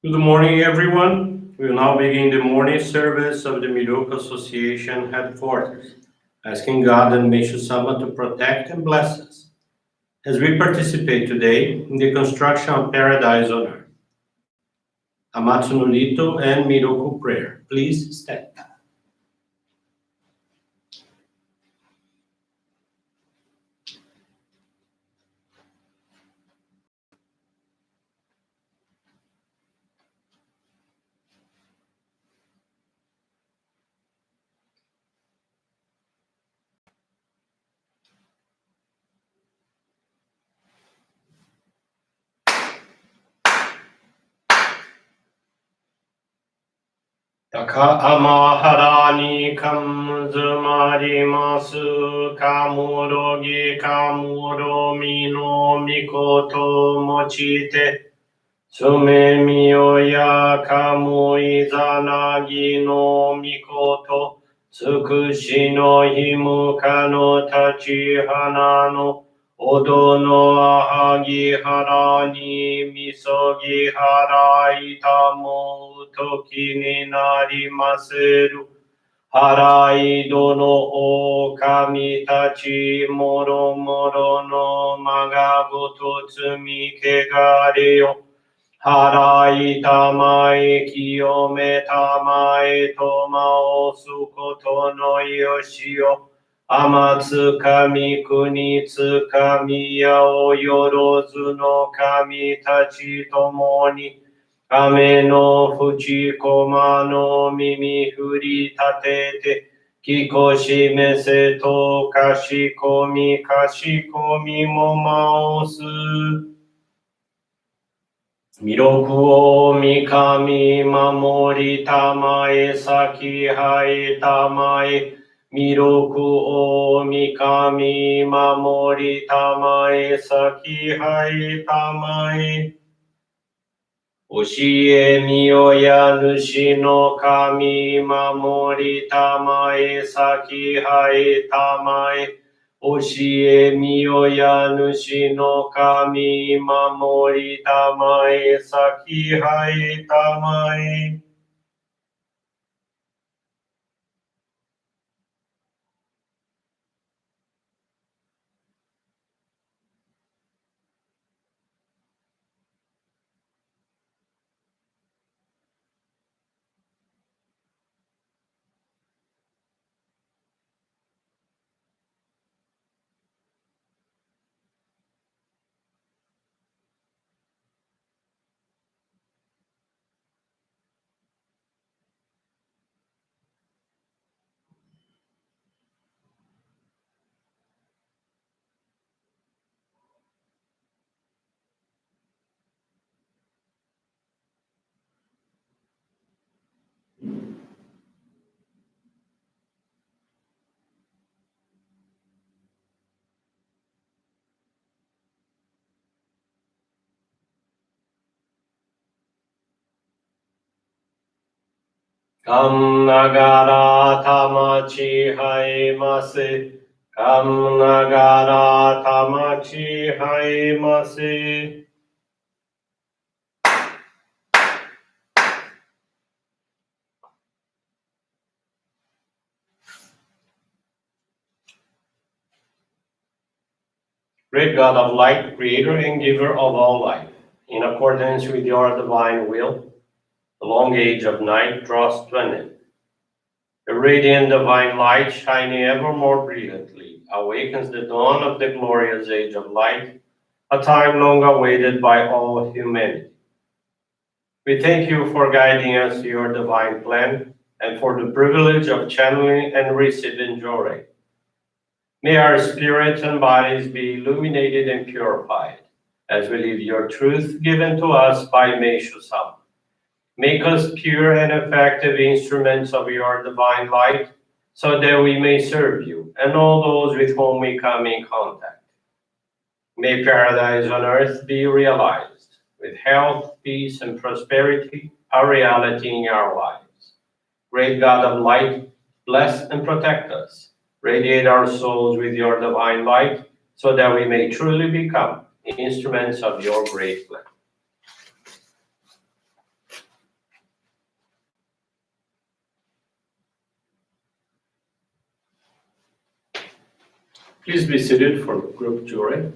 Good morning, everyone. We will now begin the morning service of the Miroku Association headquarters, asking God and Meishu-sama to protect and bless us as we participate today in the construction of paradise on earth. Amatsu-Norito and Miroku Prayer. Please stand. Taka amahara ni kamuzumarimasu kamurogi kamuromi no mikoto mochite sume miyoya kamu izanagi no mikoto tsukushi no himuka no tachihana no odo no ahagi hara ni misogi hara itamo toki ni narimaseru harai dono o kami tachi moro moro no magagoto tsumi kegare yo harai tamae kiyome tamae tomao sukoto no yoshio amatsu kami kuni tsukami yao yorozu no kami tachi tomoni Kame no fuchi koma no mimi furi tatete kikoshi mese to kashikomi kashikomi mo maosu. Miroku o mikami mamori tamae saki hae tamae Miroku o mikami mamori tamae saki hae tamae Oshie miyoya nushi no kami mamori tamae saki hae tamae Oshie miyoya nushi no kami mamori tamae saki hae tamae Kam nagara tamachi haemase. Kam nagara tamachi haemase. Great God of light, creator and giver of all life, in accordance with your divine will, the long age of night draws to an end. The radiant divine light, shining ever more brilliantly, awakens the dawn of the glorious age of light, a time long awaited by all humanity. We thank you for guiding us to your divine plan and for the privilege of channeling and receiving Johrei. May our spirits and bodies be illuminated and purified as we live your truth given to us by Meishu-sama. Make us pure and effective instruments of your divine light so that we may serve you and all those with whom we come in contact. May paradise on earth be realized with health, peace, and prosperity, a reality in our lives. Great God of light, bless and protect us. Radiate our souls with your divine light so that we may truly become instruments of your great plan. Please be seated for group Johrei.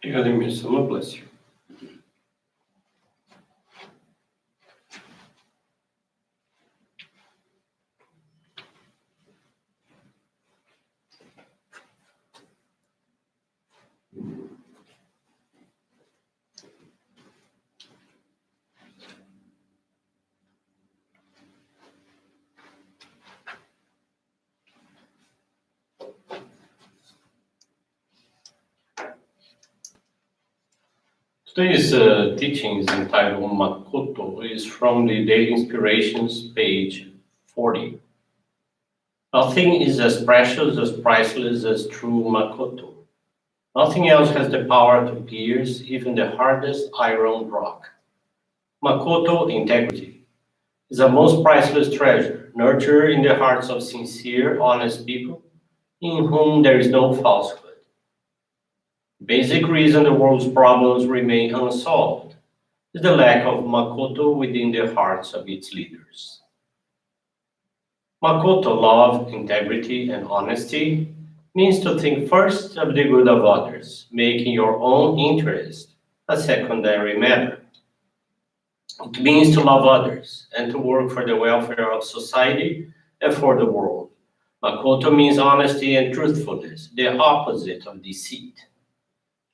Meishu-sama, bless you. Today's teaching is entitled Makoto. It is from the Daily Inspirations, page 40. Nothing is as precious, as priceless as true Makoto. Nothing else has the power to pierce even the hardest iron rock. Makoto, integrity, is a most priceless treasure, nurtured in the hearts of sincere, honest people, in whom there is no falsehood. The basic reason the world's problems remain unsolved is the lack of Makoto within the hearts of its leaders. Makoto, love, integrity, and honesty, means to think first of the good of others, making your own interest a secondary matter. It means to love others and to work for the welfare of society and for the world. Makoto means honesty and truthfulness, the opposite of deceit.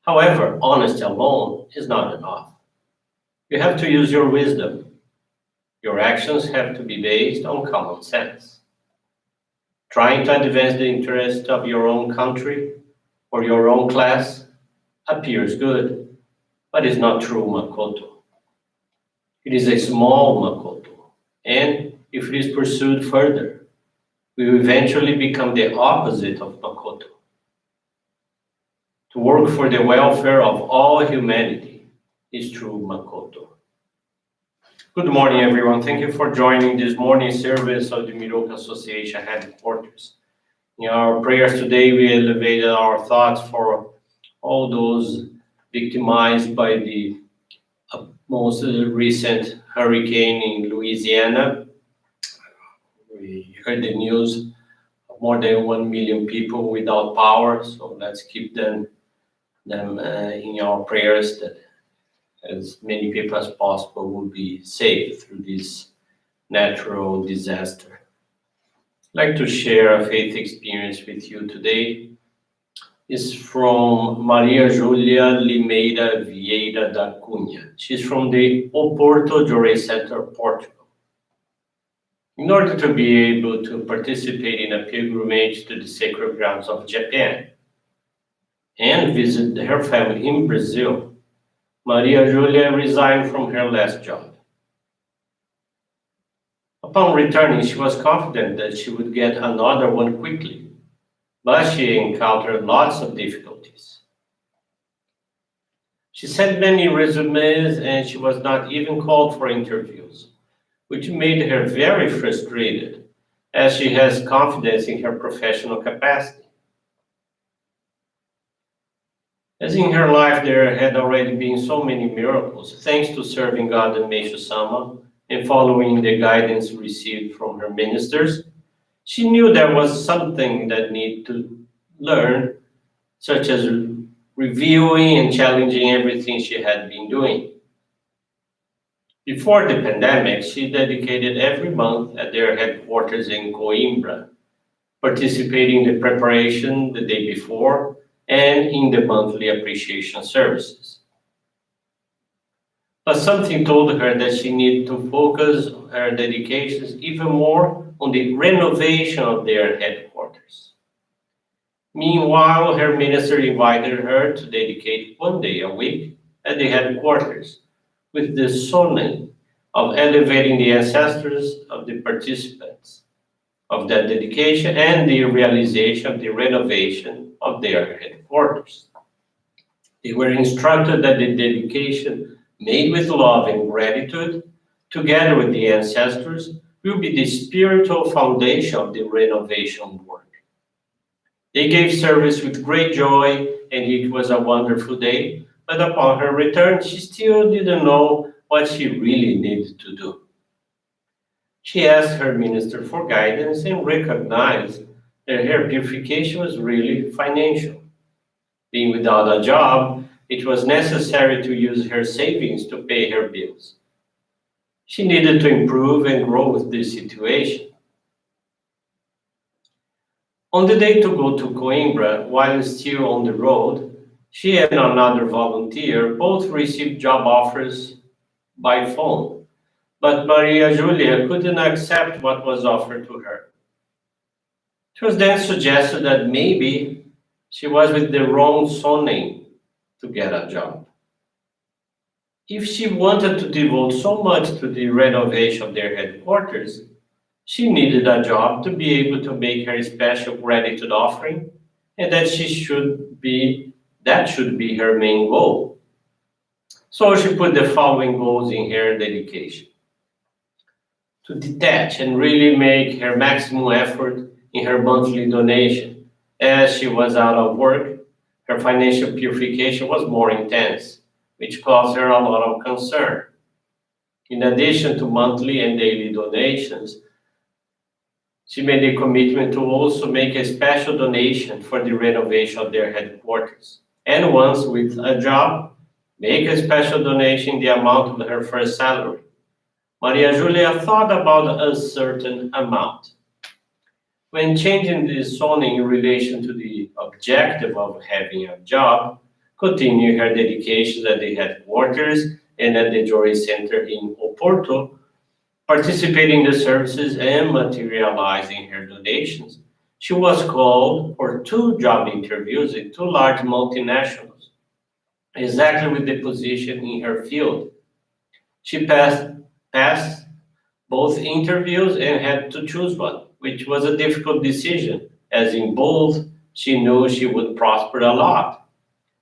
However, honesty alone is not enough. You have to use your wisdom. Your actions have to be based on common sense. Trying to advance the interest of your own country or your own class appears good, but is not true Makoto. It is a small Makoto, and if it is pursued further, will eventually become the opposite of Makoto. To work for the welfare of all humanity is true Makoto. Good morning, everyone. Thank you for joining this morning service of the Miroku Association headquarters. In our prayers today, we elevated our thoughts for all those victimized by the most recent hurricane in Louisiana. We heard the news of more than 1 million people without power, so let's keep them in our prayers that as many people as possible will be saved through this natural disaster. I'd like to share a faith experience with you today. It's from Maria Julia Limeira Vieira da Cunha. She's from the Oporto Johrei Center, Portugal. In order to be able to participate in a pilgrimage to the sacred grounds of Japan and visit her family in Brazil, Maria Julia resigned from her last job. Upon returning, she was confident that she would get another one quickly, but she encountered lots of difficulties. She sent many resumes and she was not even called for interviews, which made her very frustrated as she has confidence in her professional capacity. As in her life there had already been so many miracles, thanks to serving God and Meishu-sama and following the guidance received from her ministers, she knew there was something that needed to learn, such as reviewing and challenging everything she had been doing. Before the pandemic, she dedicated every month at their headquarters in Coimbra, participating in the preparation the day before and in the monthly appreciation services. But something told her that she needed to focus her dedications even more on the renovation of their headquarters. Meanwhile, her minister invited her to dedicate one day a week at the headquarters with the sole of elevating the ancestors of the participants of that dedication and the realization of the renovation of their headquarters. They were instructed that the dedication made with love and gratitude, together with the ancestors, will be the spiritual foundation of the renovation work. They gave service with great joy, and it was a wonderful day, but upon her return, she still didn't know what she really needed to do. She asked her minister for guidance and recognized that her purification was really financial. Being without a job, it was necessary to use her savings to pay her bills. She needed to improve and grow with this situation. On the day to go to Coimbra, while still on the road, she and another volunteer both received job offers by phone, but Maria Julia couldn't accept what was offered to her. It was then suggested that maybe she was with the wrong surname to get a job. If she wanted to devote so much to the renovation of their headquarters, she needed a job to be able to make her special gratitude offering, and that should be her main goal. So she put the following goals in her dedication: to detach and really make her maximum effort in her monthly donation. As she was out of work, her financial purification was more intense, which caused her a lot of concern. In addition to monthly and daily donations, she made a commitment to also make a special donation for the renovation of their headquarters. And once with a job, make a special donation in the amount of her first salary. Maria Julia thought about a certain amount. When changing the zoning in relation to the objective of having a job, continue her dedications at the headquarters and at the Johrei Center in Oporto, participating in the services and materializing her donations, she was called for two job interviews in two large multinationals, exactly with the position in her field. She passed both interviews and had to choose one, which was a difficult decision, as in both she knew she would prosper a lot.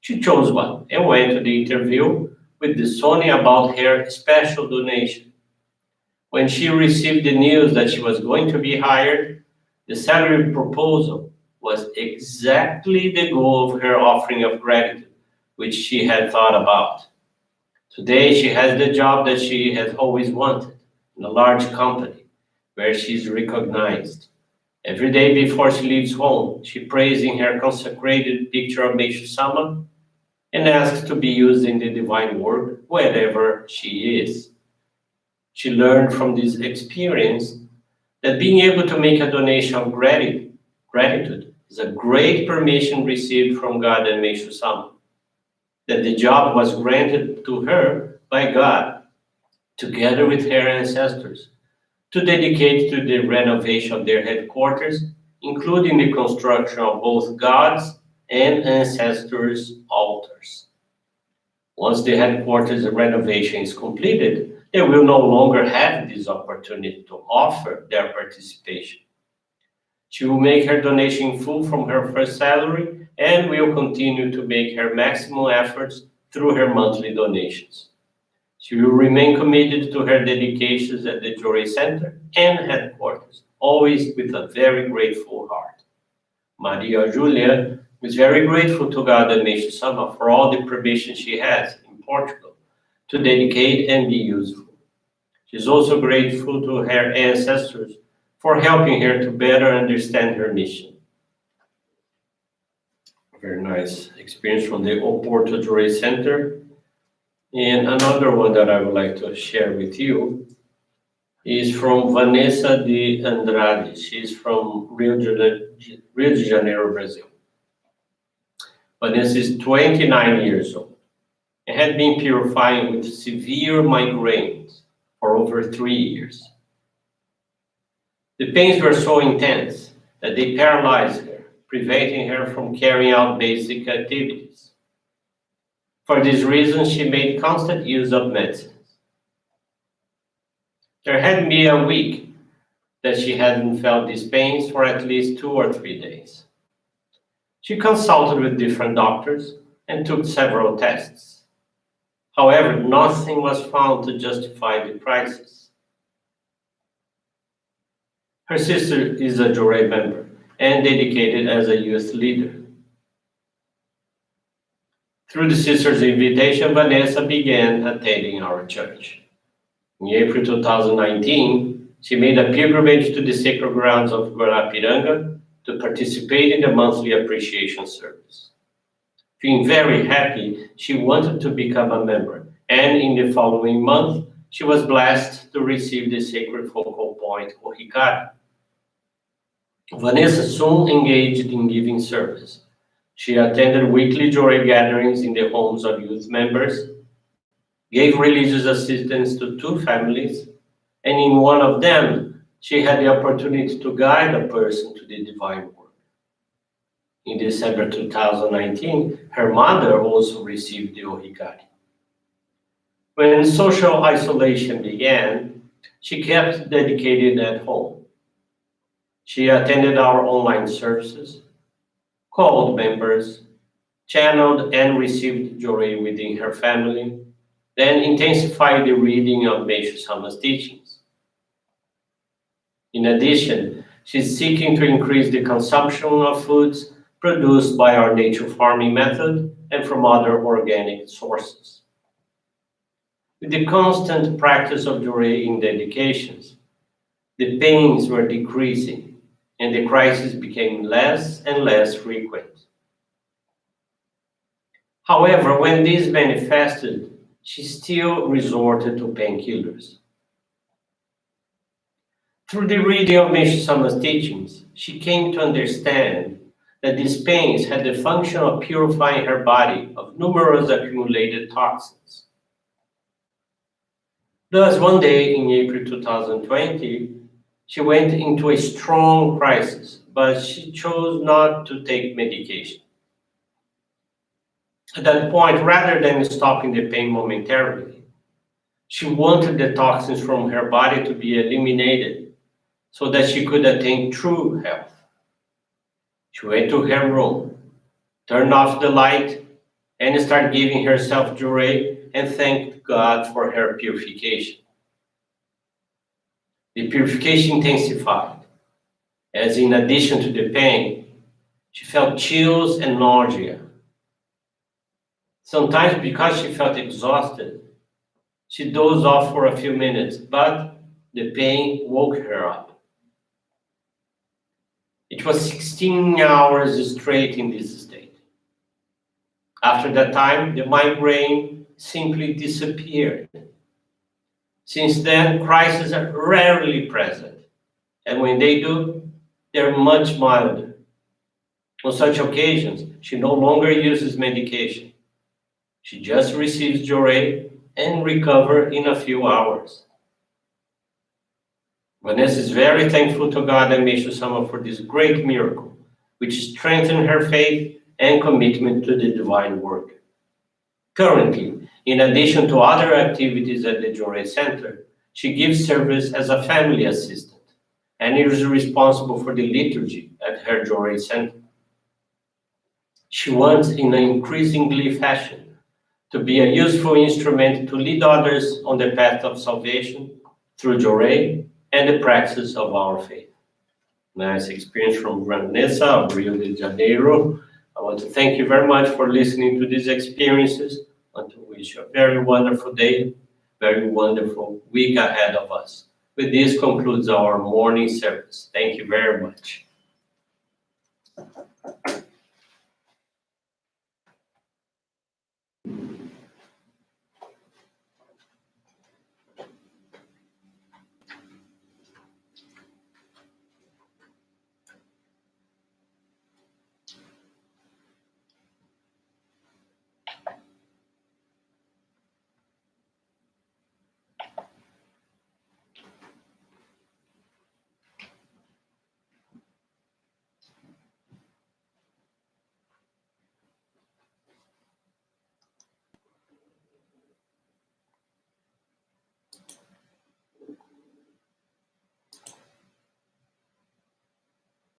She chose one and went to the interview with the Sony about her special donation. When she received the news that she was going to be hired, the salary proposal was exactly the goal of her offering of gratitude, which she had thought about. Today, she has the job that she has always wanted in a large company where she is recognized. Every day before she leaves home, she prays in her consecrated picture of Meishu-sama and asks to be used in the divine work wherever she is. She learned from this experience that being able to make a donation of gratitude is a great permission received from God and Meishu-sama, that the job was granted to her by God, together with her ancestors, to dedicate to the renovation of their headquarters, including the construction of both God's and ancestors' altars. Once the headquarters renovation is completed, they will no longer have this opportunity to offer their participation. She will make her donation in full from her first salary and will continue to make her maximum efforts through her monthly donations. She will remain committed to her dedications at the Johrei Center and headquarters, always with a very grateful heart. Maria Julia is very grateful to God and Meishu-sama for all the permission she has in Portugal to dedicate and be useful. She is also grateful to her ancestors for helping her to better understand her mission. Very nice experience from the Oporto Johrei Center. And another one that I would like to share with you is from Vanessa de Andrade. She's from Rio de Janeiro, Brazil. Vanessa is 29 years old and had been purifying with severe migraines for over 3 years. The pains were so intense that they paralyzed her, preventing her from carrying out basic activities. For this reason, she made constant use of medicines. There had been a week that she hadn't felt these pains for at least 2 or 3 days. She consulted with different doctors and took several tests. However, nothing was found to justify the crisis. Her sister is a Johrei member and dedicated as a youth leader. Through the sister's invitation, Vanessa began attending our church. In April 2019, she made a pilgrimage to the sacred grounds of Guarapiranga to participate in the monthly appreciation service. Feeling very happy, she wanted to become a member, and in the following month, she was blessed to receive the sacred focal point, Ohikari. Vanessa soon engaged in giving service. She attended weekly Johrei gatherings in the homes of youth members, gave religious assistance to 2 families, and in one of them, she had the opportunity to guide a person to the divine work. In December 2019, her mother also received the Ohikari. When social isolation began, she kept dedicated at home. She attended our online services, called members, channeled and received Johrei within her family, then intensified the reading of Meishu-sama's teachings. In addition, she's seeking to increase the consumption of foods produced by our nature farming method and from other organic sources. With the constant practice of Johrei in dedications, the pains were decreasing and the crisis became less and less frequent. However, when these manifested, she still resorted to painkillers. Through the reading of Meishu-sama's teachings, she came to understand that these pains had the function of purifying her body of numerous accumulated toxins. Thus, one day in April 2020, she went into a strong crisis, but she chose not to take medication. At that point, rather than stopping the pain momentarily, she wanted the toxins from her body to be eliminated so that she could attain true health. She went to her room, turned off the light, and started giving herself Johrei and thanked God for her purification. The purification intensified, as in addition to the pain, she felt chills and nausea. Sometimes, because she felt exhausted, she dozed off for a few minutes, but the pain woke her up. It was 16 hours straight in this state. After that time, the migraine simply disappeared. Since then, crises are rarely present, and when they do, they're much milder. On such occasions, she no longer uses medication. She just receives Johrei and recovers in a few hours. Vanessa is very thankful to God and Meishu-sama for this great miracle, which strengthened her faith and commitment to the divine work. Currently, in addition to other activities at the Johrei Center, she gives service as a family assistant and is responsible for the liturgy at her Johrei Center. She wants, in an increasingly fashion, to be a useful instrument to lead others on the path of salvation through Johrei and the practice of our faith. Nice experience from Vanessa of Rio de Janeiro. I want to thank you very much for listening to these experiences. I want to wish you a very wonderful day, very wonderful week ahead of us. With this concludes our morning service. Thank you very much.